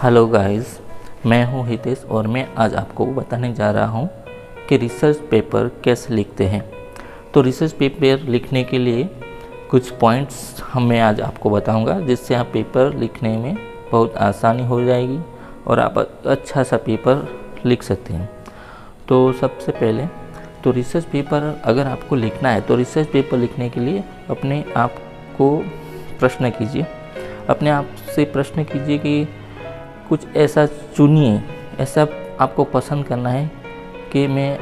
Hello guys, मैं हूं हितेश और मैं आज आपको बताने जा रहा हूं कि रिसर्च पेपर कैसे लिखते हैं। तो रिसर्च पेपर लिखने के लिए कुछ पॉइंट्स मैं आज आपको बताऊंगा, जिससे आप पेपर लिखने में बहुत आसानी हो जाएगी और आप अच्छा सा पेपर लिख सकते हैं। तो सबसे पहले तो रिसर्च पेपर अगर आपको लिखना है तो रिसर्च पेपर लिखने के लिए अपने आप को प्रश्न कीजिए, अपने आप से प्रश्न कीजिए कि कुछ ऐसा चुनिए, ऐसा आपको पसंद करना है कि मैं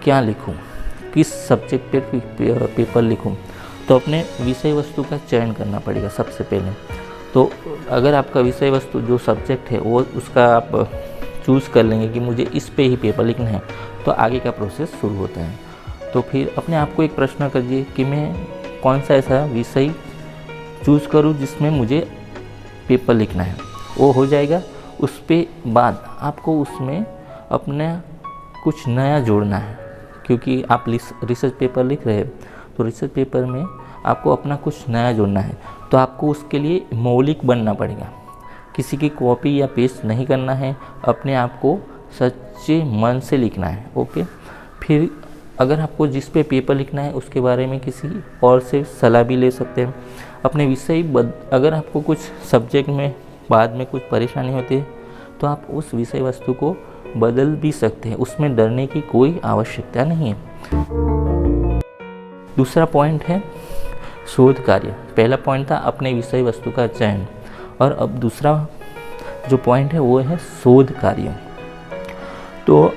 क्या लिखूं, किस सब्जेक्ट पे पेपर लिखूं। तो अपने विषय वस्तु का चयन करना पड़ेगा सबसे पहले। तो अगर आपका विषय वस्तु जो सब्जेक्ट है वो उसका आप चूज़ कर लेंगे कि मुझे इस पे ही पेपर लिखना है, तो आगे का प्रोसेस शुरू होता है। तो फिर अपने आप को एक प्रश्न करिए कि मैं कौन सा ऐसा विषय चूज़ करूं जिसमें मुझे पेपर लिखना है। वो हो जाएगा, उस पे बाद आपको उसमें अपना कुछ नया जोड़ना है, क्योंकि आप रिसर्च पेपर लिख रहे हैं तो रिसर्च पेपर में आपको अपना कुछ नया जोड़ना है। तो आपको उसके लिए मौलिक बनना पड़ेगा, किसी की कॉपी या पेस्ट नहीं करना है, अपने आप को सच्चे मन से लिखना है। ओके। फिर अगर आपको जिस पे पेपर लिखना है उसके बारे में किसी और से सलाह भी ले सकते हैं। अपने विषय अगर आपको कुछ सब्जेक्ट में बाद में कुछ परेशानी होती है तो आप उस विषय वस्तु को बदल भी सकते हैं, उसमें डरने की कोई आवश्यकता नहीं है। दूसरा पॉइंट है शोध कार्य। पहला पॉइंट था अपने विषय वस्तु का चयन, और अब दूसरा जो पॉइंट है वो है शोध कार्य। तो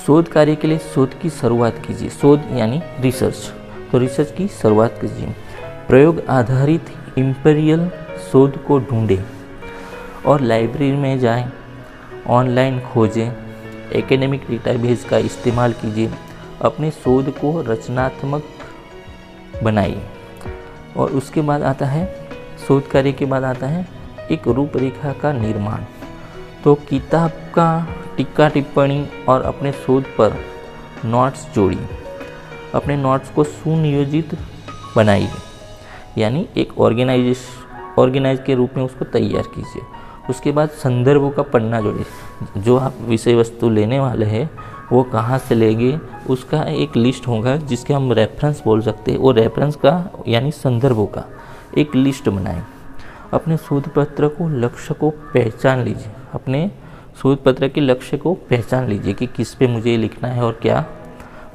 शोध कार्य के लिए शोध की शुरुआत कीजिए। शोध यानी रिसर्च, तो रिसर्च की शुरुआत कीजिए। प्रयोग आधारित इंपीरियल शोध को ढूंढें और लाइब्रेरी में जाएं, ऑनलाइन खोजें, एकेडमिक डेटाबेस का इस्तेमाल कीजिए। अपने शोध को रचनात्मक बनाइए। और उसके बाद आता है, शोध कार्य के बाद आता है एक रूपरेखा का निर्माण। तो किताब का टीका टिप्पणी और अपने शोध पर नोट्स जोड़िए। अपने नोट्स को सुनियोजित बनाइए, यानी एक ऑर्गेनाइज के रूप में उसको तैयार कीजिए। उसके बाद संदर्भों का पन्ना जोड़िए। जो आप विषय वस्तु लेने वाले हैं वो कहाँ से लेंगे उसका एक लिस्ट होगा, जिसके हम रेफरेंस बोल सकते हैं। वो रेफरेंस का यानी संदर्भों का एक लिस्ट बनाएं। अपने शोध पत्र को लक्ष्य को पहचान लीजिए। अपने शोध पत्र के लक्ष्य को पहचान लीजिए कि किस पे मुझे लिखना है और क्या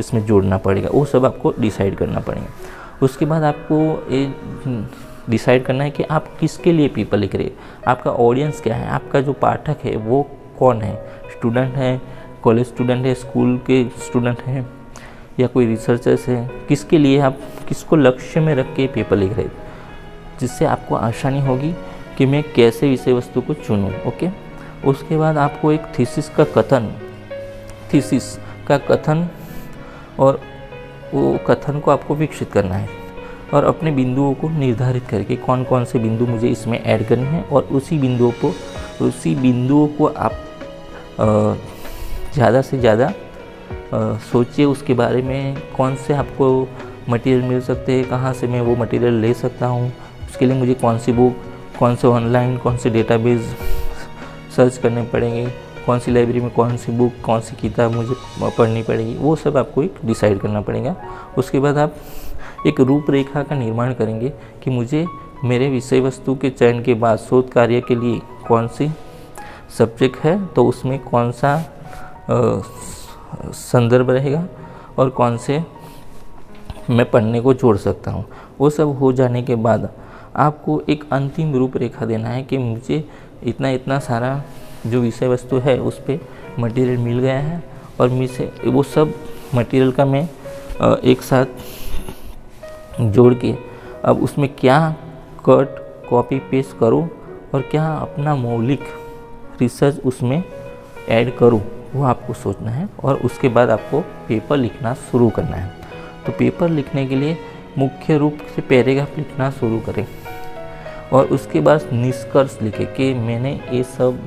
इसमें जोड़ना पड़ेगा, वो सब आपको डिसाइड करना पड़ेगा। उसके बाद आपको ये डिसाइड करना है कि आप किसके लिए पेपर लिख रहे हैं, आपका ऑडियंस क्या है, आपका जो पाठक है वो कौन है, स्टूडेंट है, कॉलेज स्टूडेंट है, स्कूल के स्टूडेंट हैं, या कोई रिसर्चर्स है। किसके लिए आप किसको लक्ष्य में रख के पेपर लिख रहे हैं, जिससे आपको आसानी होगी कि मैं कैसे विषय वस्तु को चुनूँ। ओके। उसके बाद आपको एक थीसिस का कथन और वो कथन को आपको विकसित करना है, और अपने बिंदुओं को निर्धारित करके कौन कौन से बिंदु मुझे इसमें ऐड करने हैं, और उसी बिंदुओं को आप ज़्यादा से ज़्यादा सोचिए उसके बारे में, कौन से आपको मटेरियल मिल सकते हैं, कहाँ से मैं वो मटेरियल ले सकता हूँ, उसके लिए मुझे कौन सी बुक, कौन से ऑनलाइन, कौन से डेटाबेस सर्च करने पड़ेंगे, कौन सी लाइब्रेरी में कौन सी बुक, कौन सी किताब मुझे पढ़नी पड़ेगी, वो सब आपको एक डिसाइड करना पड़ेगा। उसके बाद आप एक रूपरेखा का निर्माण करेंगे कि मुझे मेरे विषय वस्तु के चयन के बाद शोध कार्य के लिए कौन सी सब्जेक्ट है, तो उसमें कौन सा संदर्भ रहेगा और कौन से मैं पढ़ने को जोड़ सकता हूँ। वो सब हो जाने के बाद आपको एक अंतिम रूपरेखा देना है कि मुझे इतना सारा जो विषय वस्तु है उस पर मटेरियल मिल गया है, और मुझे वो सब मटेरियल का मैं एक साथ जोड़ के अब उसमें क्या कट कॉपी पेस्ट करूँ और क्या अपना मौलिक रिसर्च उसमें ऐड करूँ, वो आपको सोचना है। और उसके बाद आपको पेपर लिखना शुरू करना है। तो पेपर लिखने के लिए मुख्य रूप से पैराग्राफ लिखना शुरू करें, और उसके बाद निष्कर्ष लिखें कि मैंने ये सब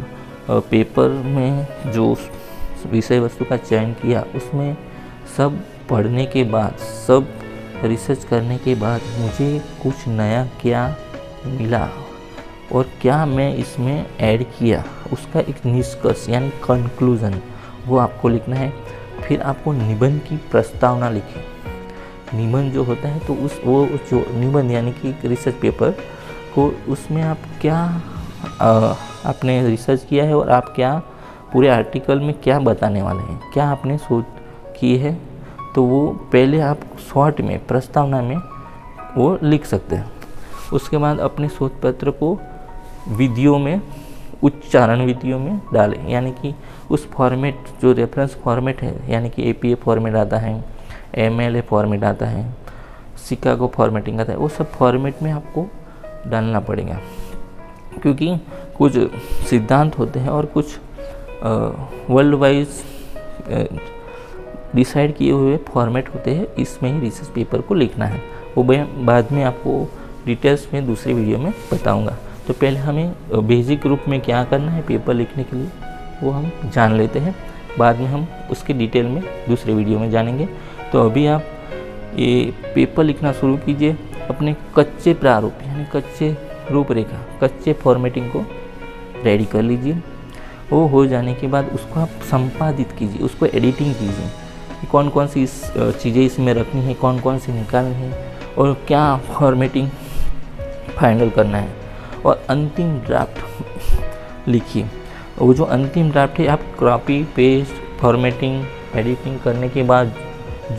पेपर में जो विषय वस्तु का चयन किया उसमें सब पढ़ने के बाद, सब रिसर्च करने के बाद मुझे कुछ नया क्या मिला, और क्या मैं इसमें ऐड किया, उसका एक निष्कर्ष यानी कंक्लूज़न वो आपको लिखना है। फिर आपको निबंध की प्रस्तावना लिखें। निबंध जो होता है तो वो जो निबंध यानी कि रिसर्च पेपर को, उसमें आप क्या आपने रिसर्च किया है और आप क्या पूरे आर्टिकल में क्या बताने वाले हैं, क्या आपने सोच की है, तो वो पहले आप शॉर्ट में प्रस्तावना में वो लिख सकते हैं। उसके बाद अपने शोध पत्र को विधियों में, उच्चारण विधियों में डालें, यानी कि उस फॉर्मेट जो रेफरेंस फॉर्मेट है, यानी कि APA फॉर्मेट आता है, MLA फॉर्मेट आता है, शिकागो फॉर्मेटिंग आता है, वो सब फॉर्मेट में आपको डालना पड़ेगा, क्योंकि कुछ सिद्धांत होते हैं और कुछ वर्ल्ड वाइज डिसाइड किए हुए फॉर्मेट होते हैं। इसमें ही रिसर्च पेपर को लिखना है। वो बाद में आपको डिटेल्स में दूसरे वीडियो में बताऊंगा। तो पहले हमें बेसिक रूप में क्या करना है पेपर लिखने के लिए वो हम जान लेते हैं, बाद में हम उसके डिटेल में दूसरे वीडियो में जानेंगे। तो अभी आप ये पेपर लिखना शुरू कीजिए, अपने कच्चे प्रारूप यानी कच्चे रूपरेखा, कच्चे फॉर्मेटिंग को रेडी कर लीजिए। वो हो जाने के बाद उसको आप संपादित कीजिए, उसको एडिटिंग कीजिए कि कौन कौन सी चीज़ें इसमें रखनी है, कौन कौन सी निकालनी है और क्या फॉर्मेटिंग फाइनल करना है। और अंतिम ड्राफ्ट लिखिए। वो जो अंतिम ड्राफ्ट है आप कॉपी पेस्ट फॉर्मेटिंग एडिटिंग करने के बाद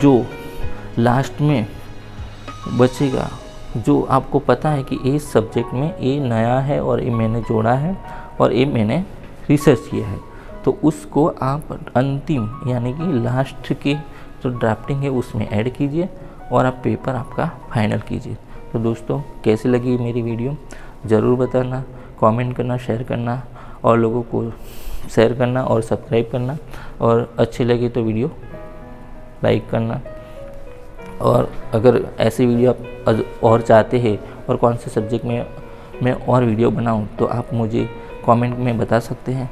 जो लास्ट में बचेगा, जो आपको पता है कि इस सब्जेक्ट में ये नया है और ये मैंने जोड़ा है और ये मैंने रिसर्च किया है, तो उसको आप अंतिम यानी कि लास्ट के जो ड्राफ्टिंग है उसमें ऐड कीजिए और आप पेपर आपका फाइनल कीजिए। तो दोस्तों कैसी लगी मेरी वीडियो ज़रूर बताना, कमेंट करना, शेयर करना और लोगों को शेयर करना और सब्सक्राइब करना, और अच्छी लगी तो वीडियो लाइक करना। और अगर ऐसी वीडियो आप और चाहते हैं और कौन से सब्जेक्ट में मैं और वीडियो बनाऊं तो आप मुझे कमेंट में बता सकते हैं।